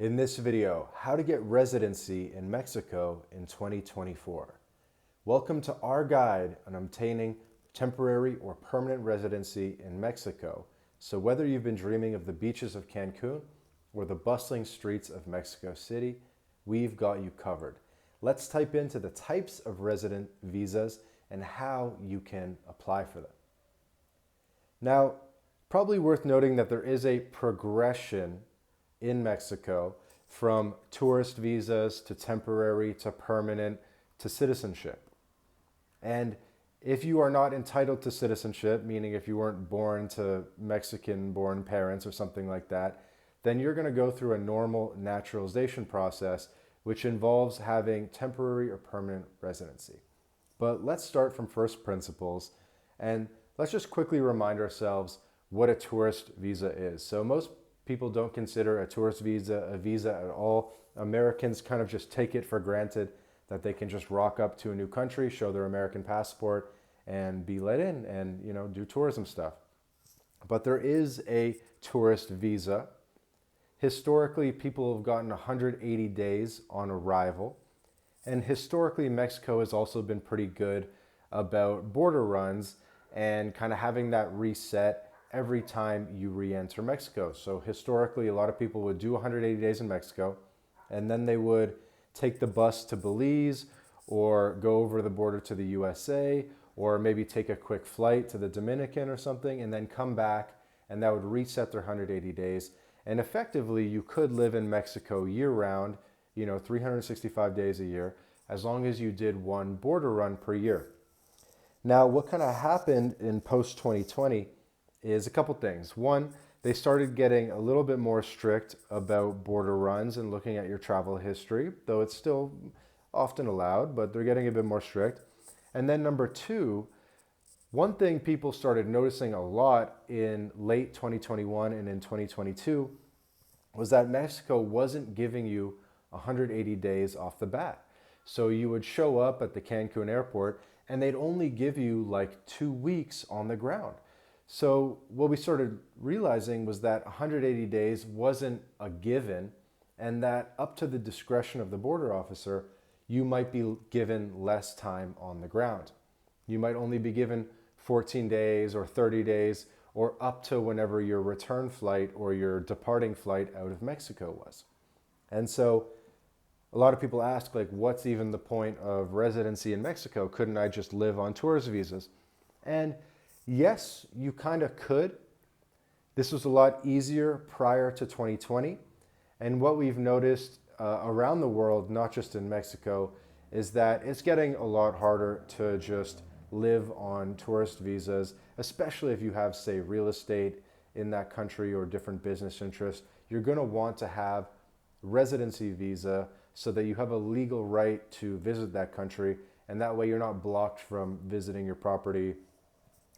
In this video, how to get residency in Mexico in 2024. Welcome to our guide on obtaining temporary or permanent residency in Mexico. So whether you've been dreaming of the beaches of Cancun or the bustling streets of Mexico City, we've got you covered. Let's type into the types of resident visas and how you can apply for them. Now, probably worth noting that there is a progression in Mexico from tourist visas to temporary to permanent to citizenship. And if you are not entitled to citizenship, meaning if you weren't born to Mexican-born parents or something like that, then you're going to go through a normal naturalization process, which involves having temporary or permanent residency. But let's start from first principles and let's just quickly remind ourselves what a tourist visa is. So most people don't consider a tourist visa a visa at all. Americans kind of just take it for granted that they can just rock up to a new country, show their American passport, and be let in and do tourism stuff. But there is a tourist visa. Historically, people have gotten 180 days on arrival. And historically, Mexico has also been pretty good about border runs and kind of having that reset every time you re-enter Mexico. So historically, a lot of people would do 180 days in Mexico, and then they would take the bus to Belize or go over the border to the USA, or maybe take a quick flight to the Dominican or something, and then come back, and that would reset their 180 days. And effectively, you could live in Mexico year-round, 365 days a year, as long as you did one border run per year. Now, what kind of happened in post-2020 is a couple things. One, they started getting a little bit more strict about border runs and looking at your travel history, though it's still often allowed, but they're getting a bit more strict. And then number two, one thing people started noticing a lot in late 2021 and in 2022 was that Mexico wasn't giving you 180 days off the bat. So you would show up at the Cancun airport and they'd only give you like 2 weeks on the ground. So what we started realizing was that 180 days wasn't a given, and that up to the discretion of the border officer, you might be given less time on the ground. You might only be given 14 days or 30 days or up to whenever your return flight or your departing flight out of Mexico was. And so a lot of people ask, what's even the point of residency in Mexico? Couldn't I just live on tourist visas? And yes, you kind of could. This was a lot easier prior to 2020. And what we've noticed around the world, not just in Mexico, is that it's getting a lot harder to just live on tourist visas, especially if you have, say, real estate in that country or different business interests. You're going to want to have residency visa so that you have a legal right to visit that country, and that way you're not blocked from visiting your property,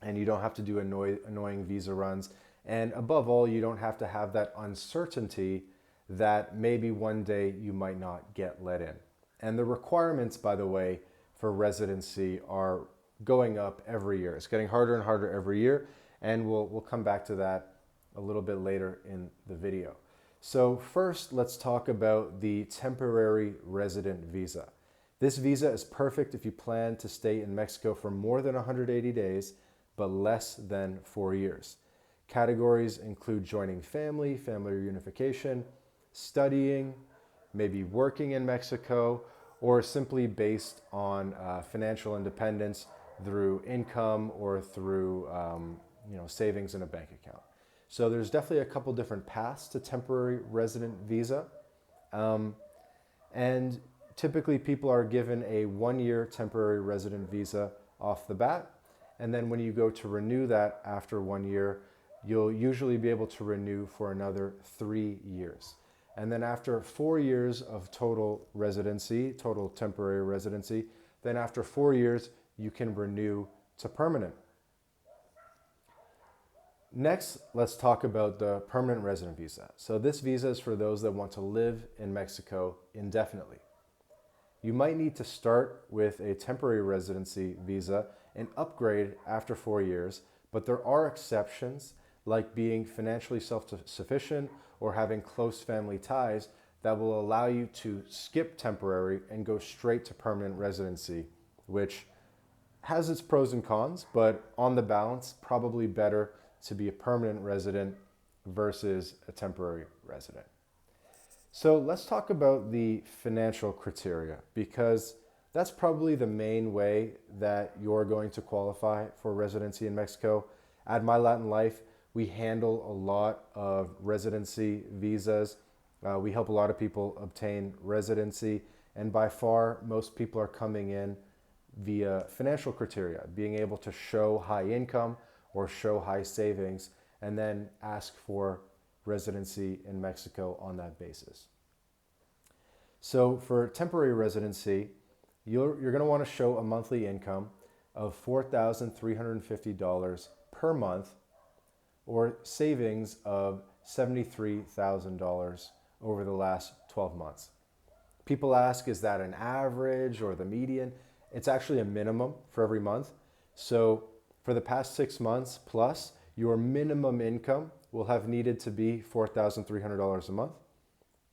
and you don't have to do annoying visa runs. And above all, you don't have to have that uncertainty that maybe one day you might not get let in. And the requirements, by the way, for residency are going up every year. It's getting harder and harder every year, and we'll come back to that a little bit later in the video. So first, let's talk about the temporary resident visa. This visa is perfect if you plan to stay in Mexico for more than 180 days, but less than 4 years. Categories include joining family reunification, studying, maybe working in Mexico, or simply based on financial independence through income or through savings in a bank account. So there's definitely a couple different paths to temporary resident visa. And typically people are given a 1-year temporary resident visa off the bat. And then when you go to renew that after 1 year, you'll usually be able to renew for another 3 years. And then after 4 years of total residency, total temporary residency, then after 4 years, you can renew to permanent. Next, let's talk about the permanent resident visa. So this visa is for those that want to live in Mexico indefinitely. You might need to start with a temporary residency visa and upgrade after 4 years, but there are exceptions like being financially self-sufficient or having close family ties that will allow you to skip temporary and go straight to permanent residency, which has its pros and cons, but on the balance, probably better to be a permanent resident versus a temporary resident. So let's talk about the financial criteria, because that's probably the main way that you're going to qualify for residency in Mexico. At My Latin Life, we handle a lot of residency visas. We help a lot of people obtain residency, and by far, most people are coming in via financial criteria, being able to show high income or show high savings, and then ask for residency in Mexico on that basis. So for temporary residency, you're going to want to show a monthly income of $4,350 per month, or savings of $73,000 over the last 12 months. People ask, is that an average or the median? It's actually a minimum for every month. So for the past 6 months plus, your minimum income will have needed to be $4,300 a month.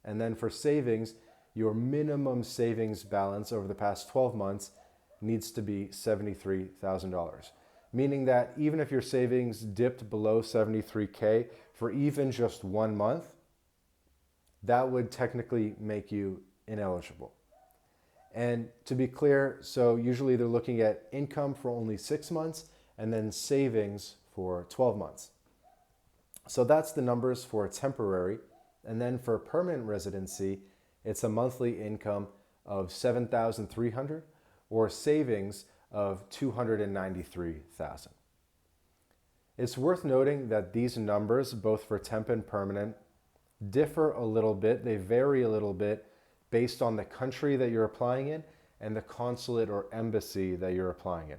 And then for savings, your minimum savings balance over the past 12 months needs to be $73,000. Meaning that even if your savings dipped below 73K for even just 1 month, that would technically make you ineligible. And to be clear, so usually they're looking at income for only 6 months and then savings for 12 months. So that's the numbers for temporary. And then for permanent residency, it's a monthly income of $7,300 or savings of $293,000. It's worth noting that these numbers, both for temp and permanent, differ a little bit. They vary a little bit based on the country that you're applying in and the consulate or embassy that you're applying in.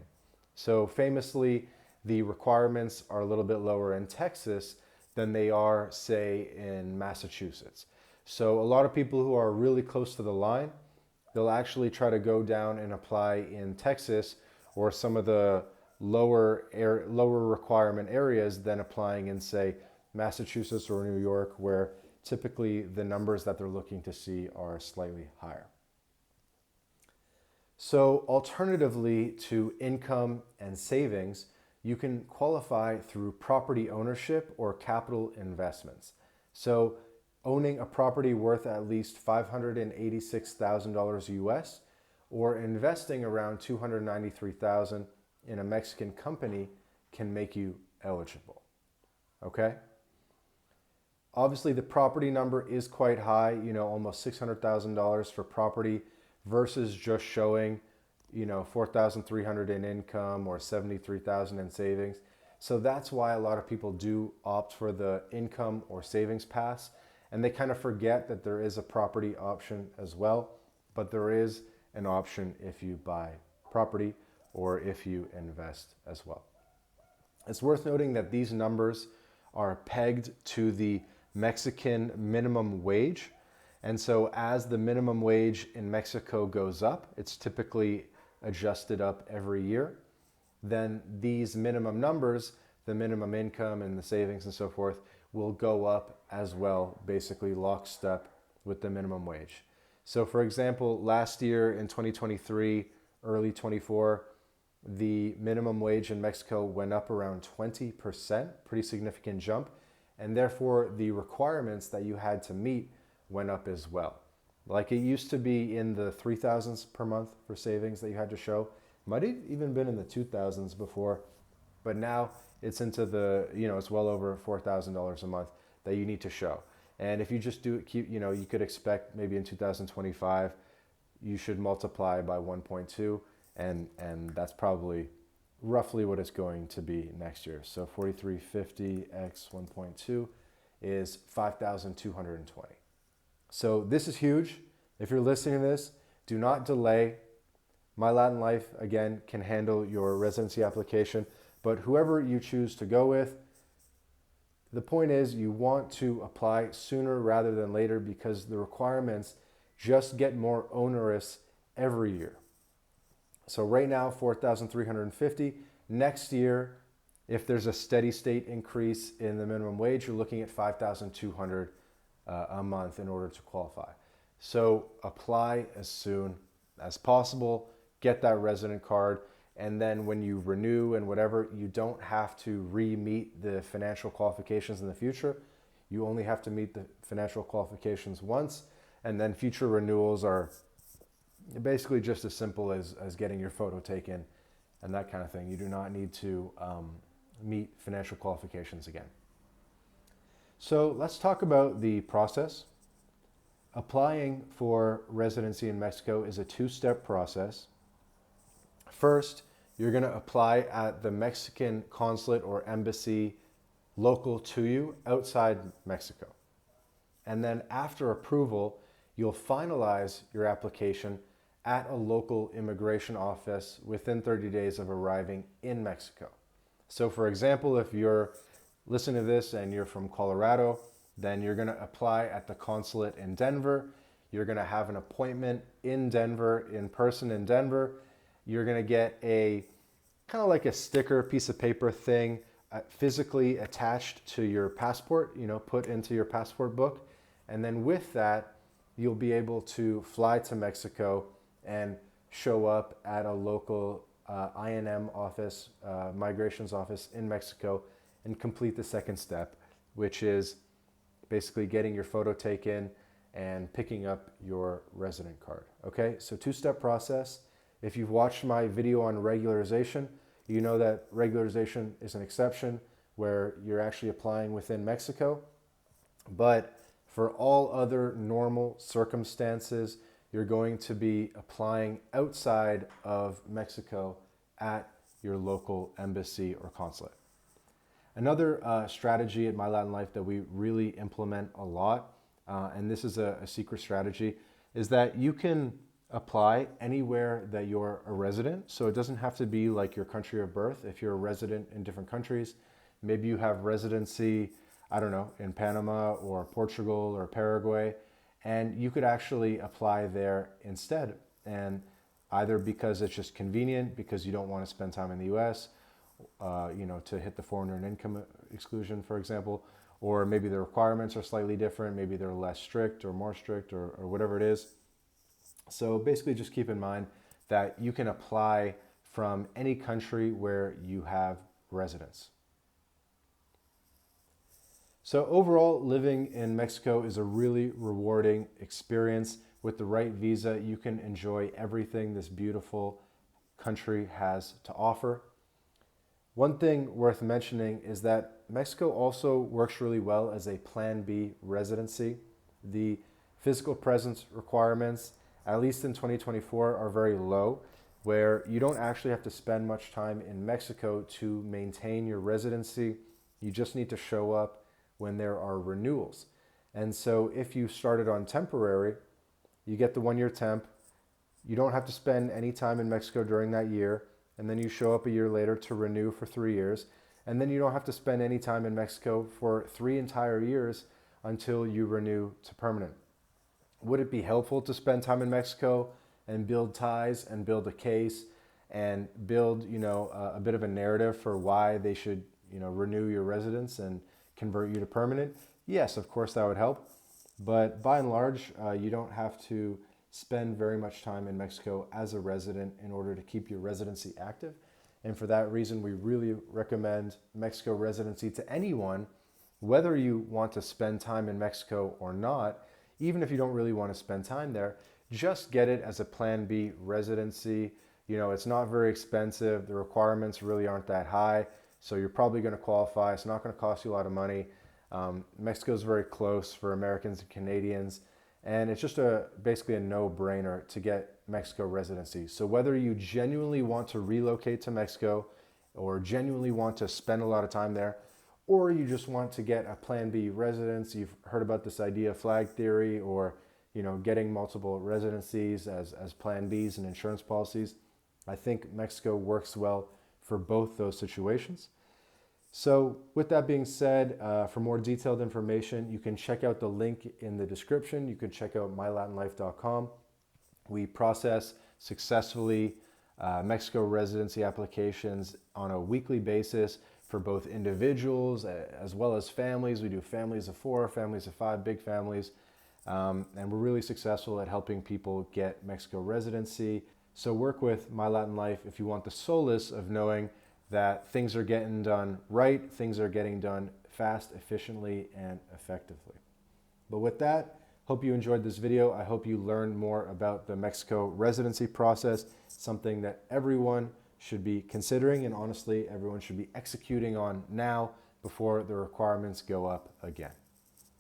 So famously, the requirements are a little bit lower in Texas than they are, say, in Massachusetts. So a lot of people who are really close to the line, they'll actually try to go down and apply in Texas or some of the lower requirement areas than applying in, say, Massachusetts or New York, where typically the numbers that they're looking to see are slightly higher. So alternatively to income and savings, you can qualify through property ownership or capital investments. So owning a property worth at least $586,000 US, or investing around $293,000 in a Mexican company can make you eligible. Okay? Obviously, the property number is quite high, almost $600,000 for property versus just showing, $4,300 in income or $73,000 in savings. So that's why a lot of people do opt for the income or savings pass, and they kind of forget that there is a property option as well, but there is an option if you buy property or if you invest as well. It's worth noting that these numbers are pegged to the Mexican minimum wage. And so as the minimum wage in Mexico goes up, it's typically adjusted up every year, then these minimum numbers, the minimum income and the savings and so forth, will go up as well, basically lockstep with the minimum wage. So for example, last year in 2023, early 24, the minimum wage in Mexico went up around 20%, pretty significant jump, and therefore the requirements that you had to meet went up as well. Like it used to be in the 3,000s per month for savings that you had to show. Might have even been in the 2,000s before, but now it's into the, it's well over $4,000 a month that you need to show. And if you just do it, you could expect maybe in 2025, you should multiply by 1.2, and that's probably roughly what it's going to be next year. So 4,350 x 1.2 is 5,220. So this is huge. If you're listening to this, do not delay. My Latin Life, again, can handle your residency application, but whoever you choose to go with, the point is you want to apply sooner rather than later because the requirements just get more onerous every year. So right now, 4,350. Next year, if there's a steady state increase in the minimum wage, you're looking at 5,200 a month in order to qualify. So apply as soon as possible, get that resident card, and then when you renew and whatever, you don't have to re-meet the financial qualifications in the future. You only have to meet the financial qualifications once, and then future renewals are basically just as simple as getting your photo taken and that kind of thing. You do not need to meet financial qualifications again. So let's talk about the process. Applying for residency in Mexico is a two-step process. First, you're going to apply at the Mexican consulate or embassy local to you outside Mexico. And then after approval, you'll finalize your application at a local immigration office within 30 days of arriving in Mexico. So for example, if you're listening to this and you're from Colorado, then you're going to apply at the consulate in Denver. You're going to have an appointment in Denver, in person in Denver. You're going to get a kind of like a sticker piece of paper thing physically attached to your passport, put into your passport book. And then with that, you'll be able to fly to Mexico and show up at a local INM office, migrations office in Mexico, and complete the second step, which is basically getting your photo taken and picking up your resident card. Okay, so two-step process. If you've watched my video on regularization, you know that regularization is an exception where you're actually applying within Mexico. But for all other normal circumstances, you're going to be applying outside of Mexico at your local embassy or consulate. Another strategy at My Latin Life that we really implement a lot, and this is a secret strategy, is that you can apply anywhere that you're a resident. So it doesn't have to be like your country of birth. If you're a resident in different countries, maybe you have residency, I don't know, in Panama or Portugal or Paraguay, and you could actually apply there instead. And either because it's just convenient, because you don't want to spend time in the US, to hit the foreigner and income exclusion, for example, or maybe the requirements are slightly different, maybe they're less strict or more strict or whatever it is. So basically just keep in mind that you can apply from any country where you have residence. So overall, living in Mexico is a really rewarding experience. With the right visa, you can enjoy everything this beautiful country has to offer. One thing worth mentioning is that Mexico also works really well as a Plan B residency. The physical presence requirements, at least in 2024, are very low, where you don't actually have to spend much time in Mexico to maintain your residency. You just need to show up when there are renewals. And so if you started on temporary, you get the 1-year temp. You don't have to spend any time in Mexico during that year. And then you show up a year later to renew for 3 years. And then you don't have to spend any time in Mexico for 3 entire years until you renew to permanent. Would it be helpful to spend time in Mexico and build ties and build a case and build, a bit of a narrative for why they should, renew your residence and convert you to permanent? Yes, of course that would help. But by and large, you don't have to spend very much time in Mexico as a resident in order to keep your residency active. And for that reason, we really recommend Mexico residency to anyone, whether you want to spend time in Mexico or not. Even if you don't really want to spend time there, just get it as a Plan B residency. It's not very expensive. The requirements really aren't that high. So you're probably going to qualify. It's not going to cost you a lot of money. Mexico is very close for Americans and Canadians. And it's just basically a no-brainer to get Mexico residency. So whether you genuinely want to relocate to Mexico or genuinely want to spend a lot of time there, or you just want to get a Plan B residence, you've heard about this idea of flag theory or getting multiple residencies as Plan Bs and insurance policies, I think Mexico works well for both those situations. So with that being said, for more detailed information, you can check out the link in the description. You can check out mylatinlife.com. We process successfully Mexico residency applications on a weekly basis for both individuals as well as families. We do families of 4, families of 5, big families. And we're really successful at helping people get Mexico residency. So work with My Latin Life if you want the solace of knowing that things are getting done right, things are getting done fast, efficiently, and effectively. But with that, hope you enjoyed this video. I hope you learned more about the Mexico residency process, something that everyone should be considering, and honestly, everyone should be executing on now before the requirements go up again.